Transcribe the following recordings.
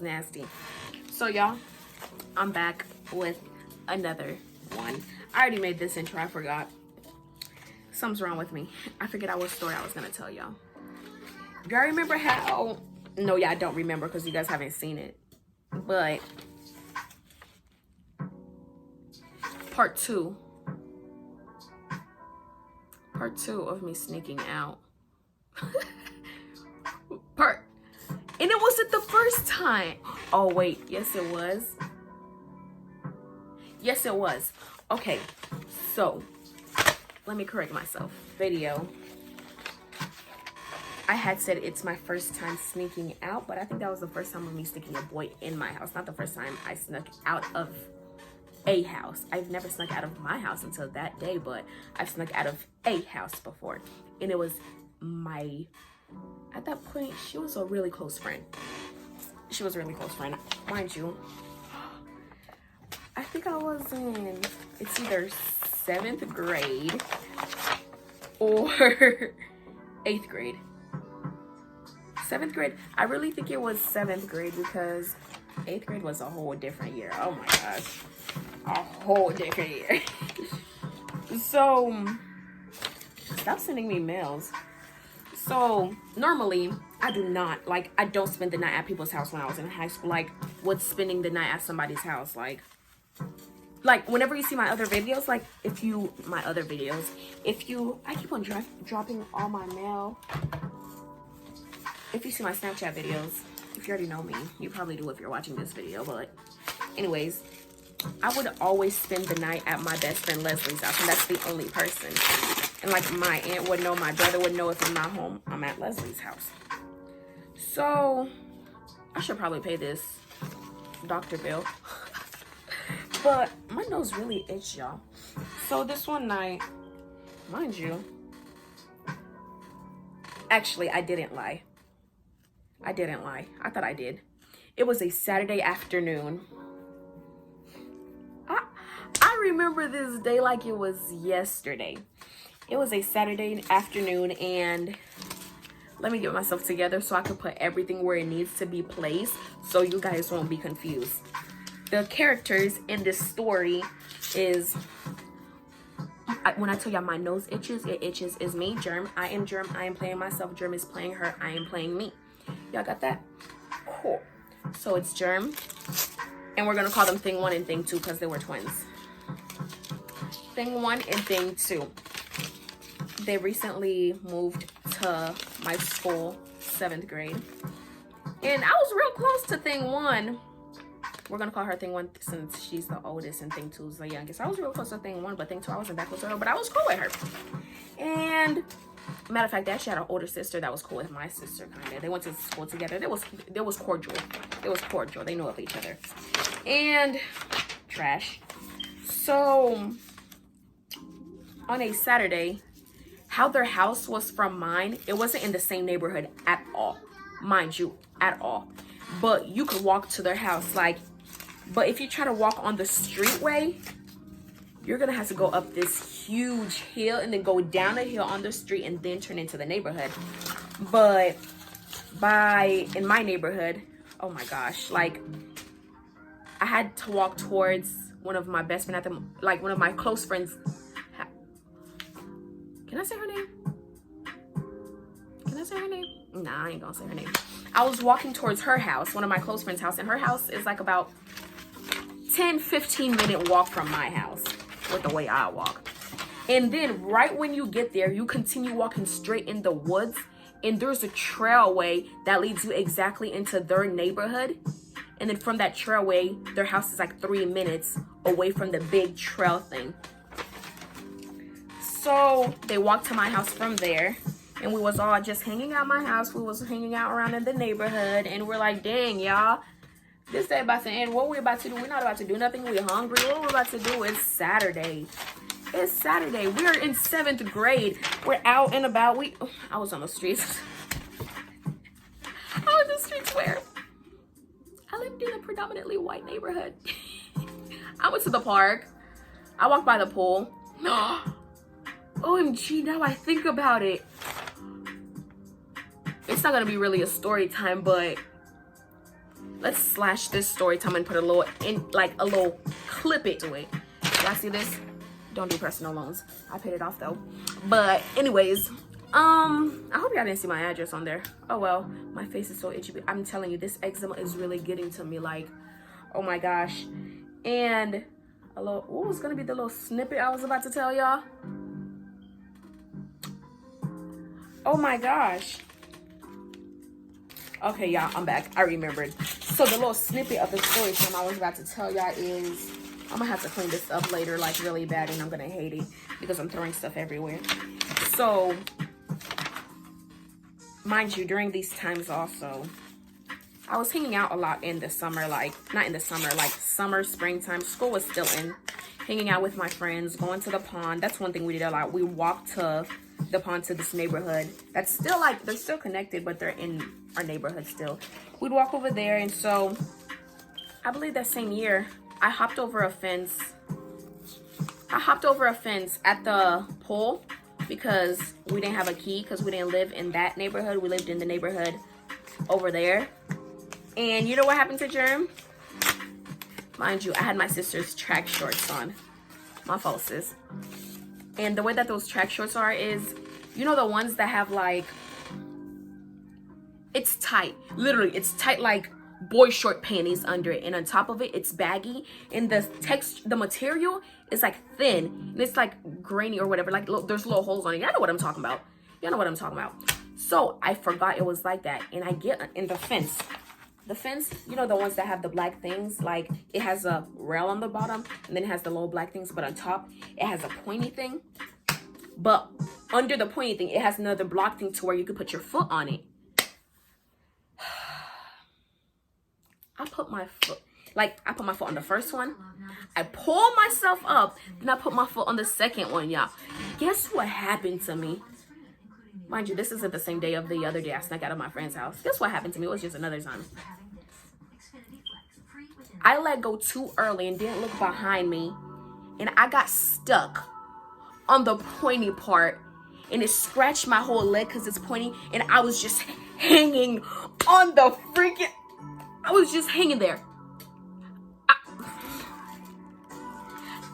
nasty. So y'all, I'm back with another one. I already made this intro, I forgot. Something's wrong with me. I figured out what story I was gonna tell y'all. Do y'all remember how, no, y'all don't remember because you guys haven't seen it, but part two of me sneaking out. And it wasn't the first time. Oh wait, yes it was. Yes it was. Okay, so let me correct myself. Video. I had said it's my first time sneaking out, but I think that was the first time of me sneaking a boy in my house. Not the first time I snuck out of a house. I've never snuck out of my house until that day, but I've snuck out of a house before. And it was my, at that point, she was a really close friend. She was a really close friend. Mind you, I think I was in, it's either 7th grade or 8th grade. 7th grade. I really think it was 7th grade because 8th grade was a whole different year. Oh my gosh. A whole different year. So, stop sending me mails. So, normally, I don't spend the night at people's house when I was in high school. Like, what's spending the night at somebody's house? Like whenever you see my other videos, I keep on dropping all my mail. If you see my Snapchat videos, if you already know me, you probably do if you're watching this video, but anyways, I would always spend the night at my best friend Leslie's house, and that's the only person. And like my aunt would know, my brother would know if I'm not home, I'm at Leslie's house. So I should probably pay this doctor bill. But my nose really itched, y'all. So this one night, mind you, actually I didn't lie. I thought I did. It was a Saturday afternoon. I remember this day like it was yesterday. It was a Saturday afternoon, and let me get myself together so I can put everything where it needs to be placed so you guys won't be confused. The characters in this story is, when I tell y'all my nose itches, it itches, is me, Germ. I am Germ. I am playing myself. Germ is playing her. I am playing me. Y'all got that? Cool. So it's Germ. And we're going to call them Thing 1 and Thing 2 because they were twins. Thing 1 and Thing 2. They recently moved to my school, 7th grade. And I was real close to Thing 1. We're going to call her Thing 1 since she's the oldest and Thing 2 is the youngest. I was real close to Thing 1, but Thing 2 I wasn't that close to her, but I was cool with her. And matter of fact, they actually had an older sister that was cool with my sister, kind of. They went to school together. There was cordial. It was cordial. They knew of each other. And trash. So on a Saturday, how their house was from mine, it wasn't in the same neighborhood at all. Mind you, at all. But you could walk to their house, but if you try to walk on the streetway, you're gonna have to go up this huge hill and then go down a hill on the street and then turn into the neighborhood. But in my neighborhood, oh my gosh, I had to walk towards one of my best friends, one of my close friends. Can I say her name? Can I say her name? Nah, I ain't gonna say her name. I was walking towards her house, one of my close friends' house, and her house is like about 10-15 minute walk from my house with the way I walk. And then right when you get there, you continue walking straight in the woods, and there's a trailway that leads you exactly into their neighborhood. And then from that trailway, their house is like 3 minutes away from the big trail thing. So they walked to my house from there, and we was all just hanging out my house. We was hanging out around in the neighborhood, and we're like, dang, y'all, this day about to end. What we about to do? We're not about to do nothing. We're hungry. What we're about to do is Saturday. It's Saturday. We are in 7th grade. We're out and about. I was on the streets. I was in the streets where I lived in a predominantly white neighborhood. I went to the park. I walked by the pool. OMG, now I think about it. It's not gonna be really a story time, but Let's slash this story time and put a little a little clip it to it. Y'all see this? Don't do personal loans. I paid it off though. But anyways, I hope y'all didn't see my address on there. Oh well, my face is so itchy. I'm telling you, this eczema is really getting to me. Like, oh my gosh. And what was gonna be the little snippet I was about to tell y'all? Oh my gosh. Okay, y'all, I'm back. I remembered. So the little snippet of the story time I was about to tell y'all is, I'm gonna have to clean this up later, like really bad, and I'm gonna hate it because I'm throwing stuff everywhere. So, mind you, during these times also, I was hanging out a lot in the summer, like, not in the summer, like summer, springtime. School was still in. Hanging out with my friends, going to the pond. That's one thing we did a lot. We walked to the pond to this neighborhood. That's still like, they're still connected, but they're in our neighborhood still. We'd walk over there, and so I believe that same year, I hopped over a fence. I hopped over a fence at the pool because we didn't have a key because we didn't live in that neighborhood. We lived in the neighborhood over there. And you know what happened to Germ? Mind you, I had my sister's track shorts on. My fault, sis. And the way that those track shorts are is, you know the ones that have like, it's tight. Literally, it's tight like boy short panties under it. And on top of it, it's baggy. And the material is like thin. And it's like grainy or whatever. Like there's little holes on it. Y'all know what I'm talking about. Y'all know what I'm talking about. So I forgot it was like that. And I get in the fence. The fence, you know the ones that have the black things, like it has a rail on the bottom and then it has the little black things, but on top it has a pointy thing. But under the pointy thing, it has another block thing to where you could put your foot on it. I put my foot on the first one. I pull myself up, then I put my foot on the second one, y'all. Guess what happened to me? Mind you, this isn't the same day of the other day I snuck out of my friend's house. Guess what happened to me? It was just another time. I let go too early and didn't look behind me. And I got stuck on the pointy part. And it scratched my whole leg because it's pointy. And I was just hanging on the freaking... I was just hanging there.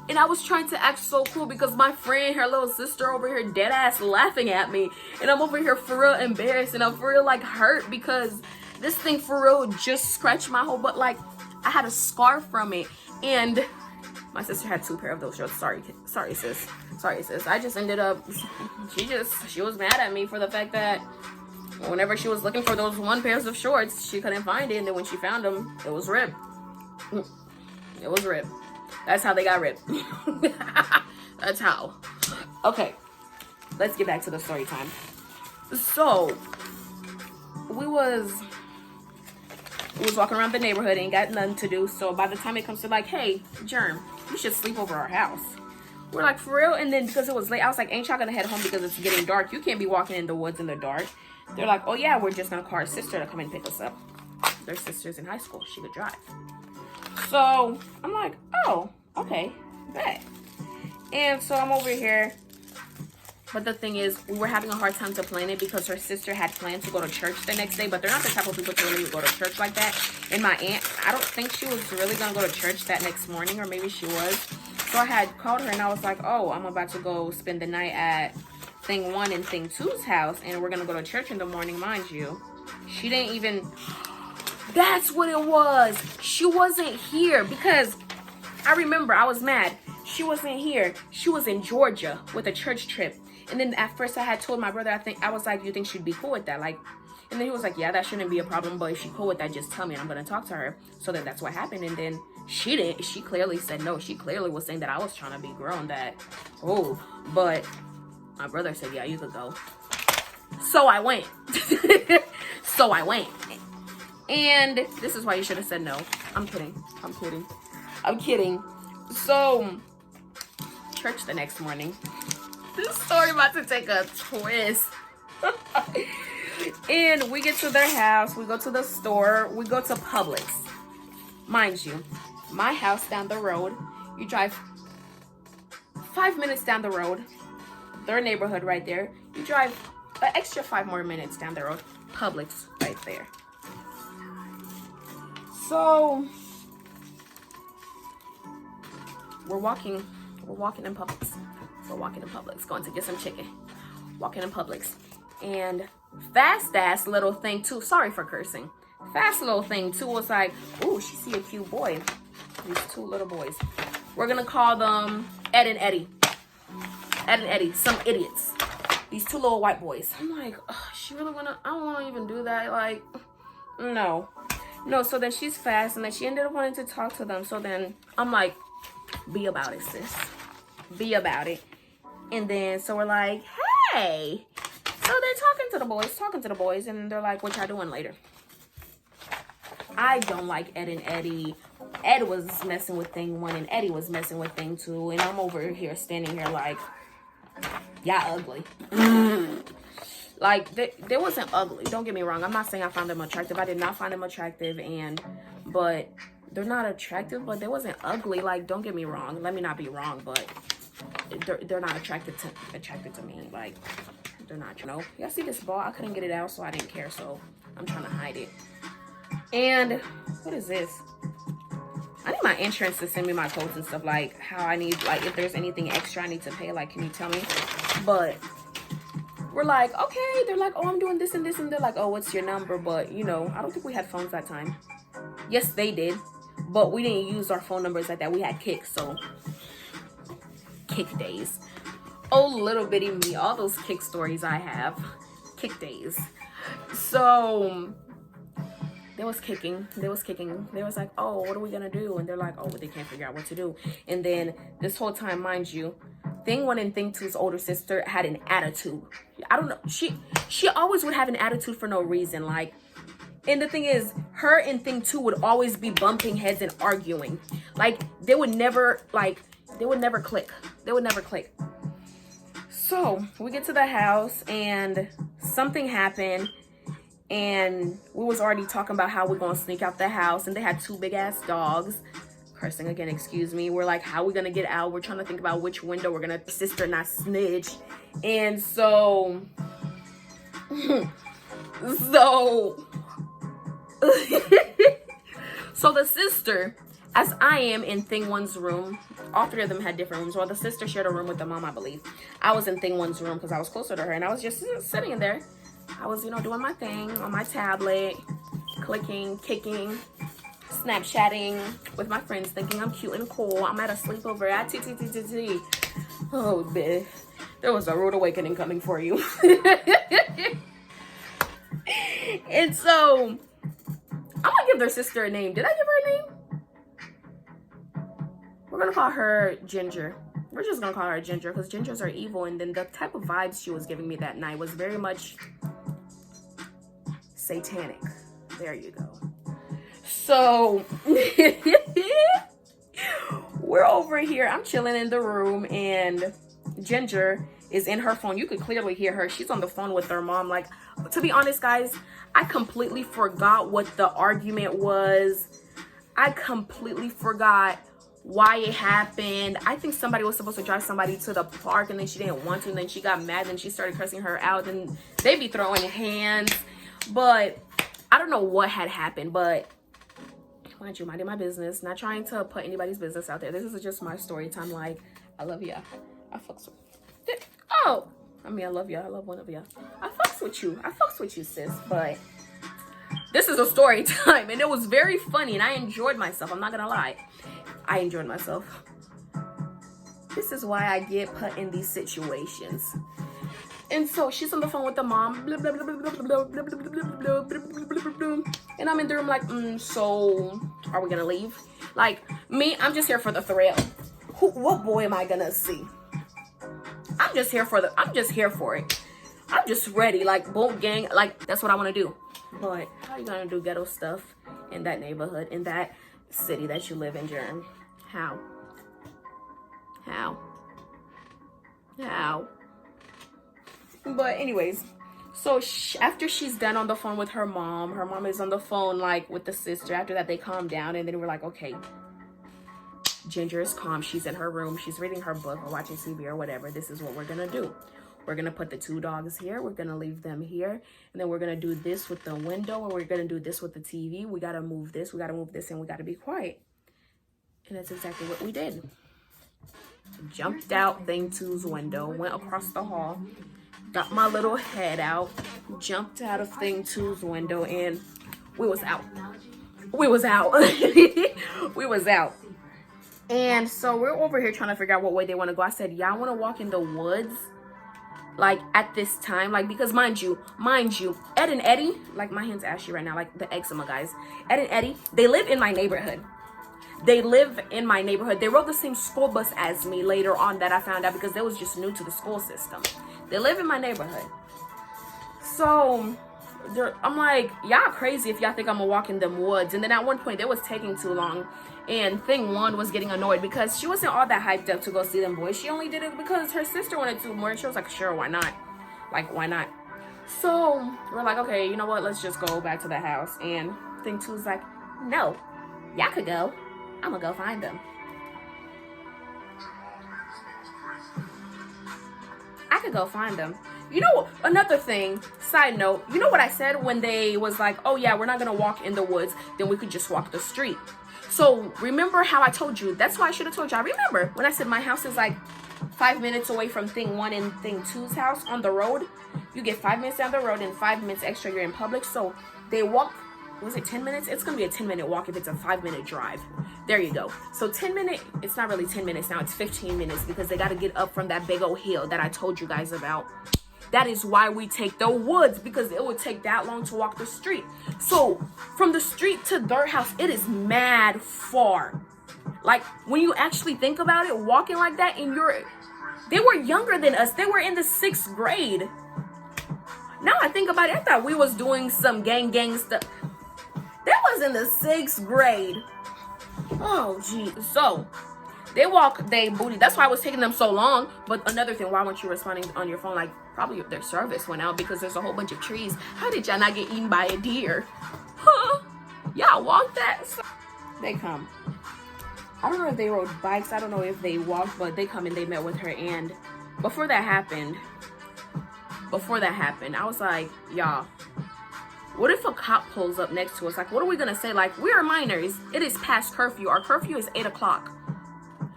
And I was trying to act so cool because my friend, her little sister over here dead ass laughing at me. And I'm over here for real embarrassed. And I'm for real like hurt because this thing for real just scratched my whole butt. Like I had a scar from it. And my sister had 2 pair of those shorts. Sorry sis. Sorry sis. I just ended up, she was mad at me for the fact that whenever she was looking for those 1 pairs of shorts, she couldn't find it. And then when she found them, it was ripped. It was ripped. That's how they got ripped. That's how. Okay, let's get back to the story time. So, we was walking around the neighborhood, ain't got nothing to do. So by the time it comes to like, hey, Germ, you should sleep over our house. We're like, for real? And then because it was late, I was like, ain't y'all gonna head home because it's getting dark? You can't be walking in the woods in the dark. They're like, oh yeah, we're just gonna call our sister to come and pick us up. Their sister's in high school. She could drive. So I'm like, oh, okay, bet. And so I'm over here. But the thing is, we were having a hard time to plan it because her sister had planned to go to church the next day. But they're not the type of people to really go to church like that. And my aunt, I don't think she was really going to go to church that next morning. Or maybe she was. So I had called her and I was like, oh, I'm about to go spend the night at Thing 1 and Thing 2's house. And we're going to go to church in the morning, mind you. She didn't even... That's what it was. She wasn't here because I remember I was mad. She wasn't here. She was in Georgia with a church trip. And then at first I had told my brother, I was like, you think she'd be cool with that? Like, and then he was like, yeah, that shouldn't be a problem. But if she's cool with that, just tell me. I'm going to talk to her. So then that's what happened. And then she didn't. She clearly said no. She clearly was saying that I was trying to be grown. But my brother said, yeah, you could go. So I went. So I went. And this is why you should have said no. I'm kidding. So, church the next morning. This story about to take a twist. And we get to their house. We go to the store. We go to Publix. Mind you, my house down the road. You drive 5 minutes down the road. Their neighborhood right there. You drive an extra 5 more minutes down the road. Publix right there. So we're walking in Publix. We're walking in Publix, going to get some chicken. Walking in Publix. And fast ass little thing too, sorry for cursing. Fast little thing too was like, ooh, she see a cute boy. These two little boys. We're gonna call them Ed and Eddie. Ed and Eddie, some idiots. These two little white boys. I'm like, she really wanna, I don't wanna even do that. Like, no. No, so then she's fast and then she ended up wanting to talk to them. So then I'm like, be about it, sis. Be about it. And then, so we're like, hey. So they're talking to the boys, and they're like, what y'all doing later? I don't like Ed and Eddie. Ed was messing with thing 1 and Eddie was messing with thing 2. And I'm over here standing here like, y'all ugly. Like, they wasn't ugly. Don't get me wrong. I'm not saying I found them attractive. I did not find them attractive. But they're not attractive, but they wasn't ugly. Like, don't get me wrong. Let me not be wrong, but they're not attracted to me. Like, they're not, you know. Y'all see this ball? I couldn't get it out, so I didn't care. So I'm trying to hide it. And what is this? I need my insurance to send me my codes and stuff, like how I need, like if there's anything extra I need to pay, like can you tell me? But we're like, okay. They're like, oh, I'm doing this and this, and they're like, oh, what's your number? But you know, I don't think we had phones that time. Yes, they did, but we didn't use our phone numbers like that. We had Kik, so Kik days. Oh, little bitty me, all those Kik stories I have. Kik days. So they was kicking. They was like, oh, what are we gonna do? And they're like, oh, but they can't figure out what to do. And then this whole time, mind you, thing 1 and thing 2's older sister had an attitude. I don't know. She always would have an attitude for no reason. Like, and the thing is, her and thing 2 would always be bumping heads and arguing. Like, they would never click. They would never click. So we get to the house and something happened. And we was already talking about how we're gonna sneak out the house, and they had 2 big ass dogs. Cursing again, excuse me. We're like, how we gonna get out? We're trying to think about which window we're gonna sister not snitch. And so so the sister, as I am in thing 1's room, all 3 of them had different rooms. Well, the sister shared a room with the mom, I believe. I was in thing 1's room because I was closer to her, and I was just sitting in there. I was, you know, doing my thing on my tablet, clicking, kicking, Snapchatting with my friends, thinking I'm cute and cool. I'm at a sleepover at TTTTT. Oh, bitch. There was a rude awakening coming for you. And so, I'm gonna give their sister a name. Did I give her a name? We're gonna call her Ginger. We're just gonna call her Ginger because gingers are evil. And then the type of vibes she was giving me that night was very much satanic. There you go. So we're over here. I'm chilling in the room and Ginger is in her phone. You could clearly hear her. She's on the phone with her mom. Like, to be honest, guys, I completely forgot what the argument was. I completely forgot why it happened. I think somebody was supposed to drive somebody to the park and then she didn't want to, and then she got mad and she started cursing her out, and they be throwing hands. But I don't know what had happened, but mind you, minding my business, not trying to put anybody's business out there. This is just my story time. Like, I love ya. I fucks with, oh, I mean, I love ya. I love one of ya. I fucks with you. I fucks with you, sis. But this is a story time, and it was very funny, and I enjoyed myself. I'm not gonna lie. I enjoyed myself. This is why I get put in these situations. And so she's on the phone with the mom, blah, blah, blah, blah, blah, blah, blah, blah, blah, blah, and I'm in the room like, so are we gonna leave? Like, me, I'm just here for the thrill. What boy am I gonna see? I'm just here for it. I'm just ready, like, boom, gang, like, that's what I want to do. But how are you gonna do ghetto stuff in that neighborhood, in that city that you live in, Germ? How? But anyways, so after she's done on the phone with her mom is on the phone like with the sister. After that, they calm down, and then we're like, okay, Ginger is calm. She's in her room. She's reading her book or watching TV or whatever. This is what we're gonna do. We're gonna put the 2 dogs here. We're gonna leave them here. And then we're gonna do this with the window, and we're gonna do this with the TV. We gotta move this, we gotta move this, and we gotta be quiet. And that's exactly what we did. Jumped out thing 2's window, went across the hall, got my little head out, jumped out of thing 2's window, and we was out. We was out. We was out. And so we're over here trying to figure out what way they want to go. I said, y'all want to walk in the woods? Like at this time, like, because mind you, Ed and Eddie, like my hand's ashy right now, like the eczema guys. Ed and Eddie, they live in my neighborhood. They live in my neighborhood. They rode the same school bus as me later on that I found out because they was just new to the school system. They live in my neighborhood. So I'm like, y'all crazy if y'all think I'm gonna walk in them woods. And then at one point, they was taking too long. And thing 1 was getting annoyed because she wasn't all that hyped up to go see them boys. She only did it because her sister wanted to more. And she was like, sure, why not? Like, why not? So we're like, okay, you know what? Let's just go back to the house. And thing 2's like, no, y'all could go. I'm gonna go find them. I could go find them. You know, another thing, side note, you know what I said when they was like, oh yeah, we're not gonna walk in the woods, then we could just walk the street. So remember how I told you, that's why I should have told you. I remember when I said my house is like 5 minutes away from thing 1 and thing 2's house on the road. You get 5 minutes down the road and 5 minutes extra, you're in public. So they walk, was it 10 minutes? It's gonna be a 10-minute walk if it's a 5-minute drive. There you go. So 10 minutes, it's not really 10 minutes now, it's 15 minutes because they gotta get up from that big old hill that I told you guys about. That is why we take the woods, because it would take that long to walk the street. So from the street to their house, it is mad far. Like when you actually think about it, walking like that they were younger than us. They were in the 6th grade. Now I think about it, I thought we was doing some gang stuff. That was in the 6th grade. Oh, gee. So they walk, they booty. That's why I was taking them so long. But another thing, why weren't you responding on your phone? Like, probably their service went out because there's a whole bunch of trees. How did y'all not get eaten by a deer? Huh? Y'all walked that? They come. I don't know if they rode bikes. I don't know if they walked, but they come and they met with her. And before that happened, I was like, y'all, what if a cop pulls up next to us? Like, what are we gonna say? Like, we are minors. It is past curfew. Our curfew is 8 o'clock.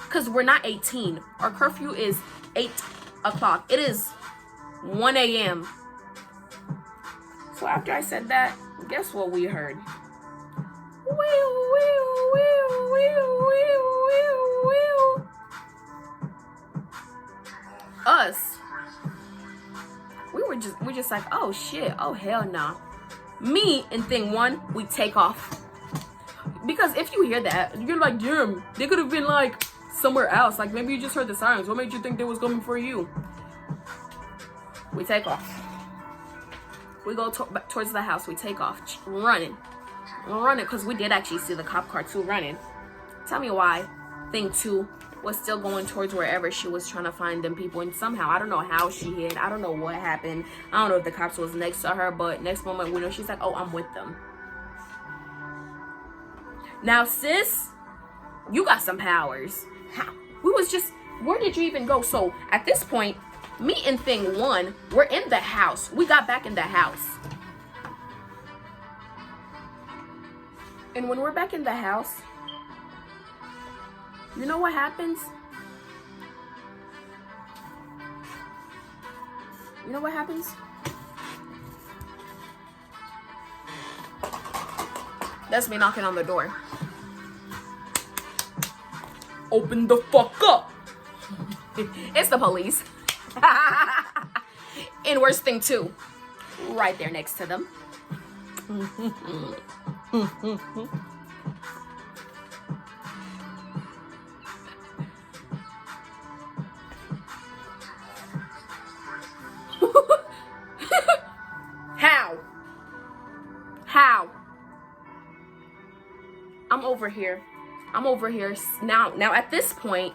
Because we're not 18. Our curfew is 8 o'clock. It is 1 a.m. So after I said that, guess what we heard? Us. We're just like, oh shit, oh hell no. Me and thing 1, we take off. Because if you hear that, you're like, damn, they could have been like somewhere else. Like maybe you just heard the sirens. What made you think they was coming for you? We take off. We go towards the house. We take off, running, because we did actually see the cop car too running. Tell me why thing 2 was still going towards wherever she was trying to find them people, and somehow, I don't know how she hid. I don't know what happened. I don't know if the cops was next to her, but next moment we know she's like, oh, I'm with them. Now, sis, you got some powers. How? We was just, where did you even go? So at this point, me and thing 1, we're in the house. We got back in the house. And when we're back in the house, you know what happens? You know what happens? That's me knocking on the door. Open the fuck up. It's the police. And worst thing 2, right there next to them. How? I'm over here. Now at this point,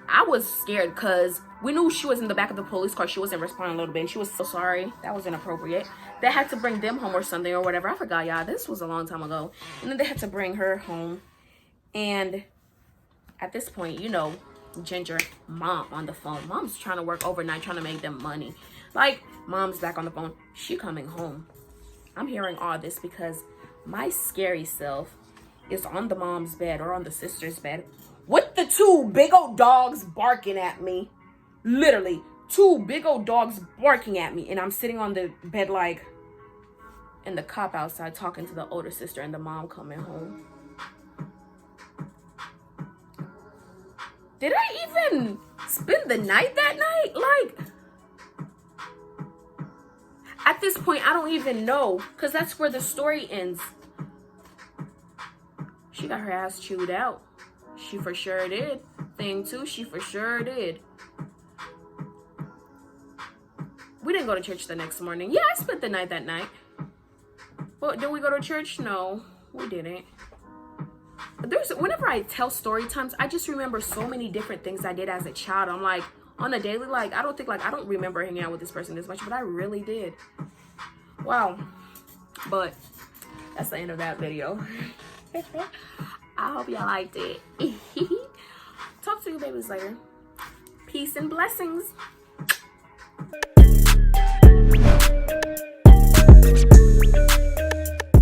I was scared because we knew she was in the back of the police car. She wasn't responding a little bit. And she was so sorry. That was inappropriate. They had to bring them home or something or whatever. I forgot, y'all. This was a long time ago. And then they had to bring her home. And at this point, you know, Ginger mom on the phone. Mom's trying to work overnight, trying to make them money. Like, mom's back on the phone. She coming home. I'm hearing all this because my scary self is on the mom's bed or on the sister's bed with the two big old dogs barking at me. Literally, two big old dogs barking at me. And I'm sitting on the bed like, and the cop outside talking to the older sister and the mom coming home. Did I even spend the night that night? Like, at this point, I don't even know, because that's where the story ends. She got her ass chewed out. She for sure did. Thing two, she for sure did. We didn't go to church the next morning. Yeah, I spent the night that night. But did we go to church? No, we didn't. Whenever I tell story times, I just remember so many different things I did as a child. I'm like, on a daily, like, I don't remember hanging out with this person as much, but I really did. Wow. But that's the end of that video. I hope y'all liked it. Talk to you babies later. Peace and blessings.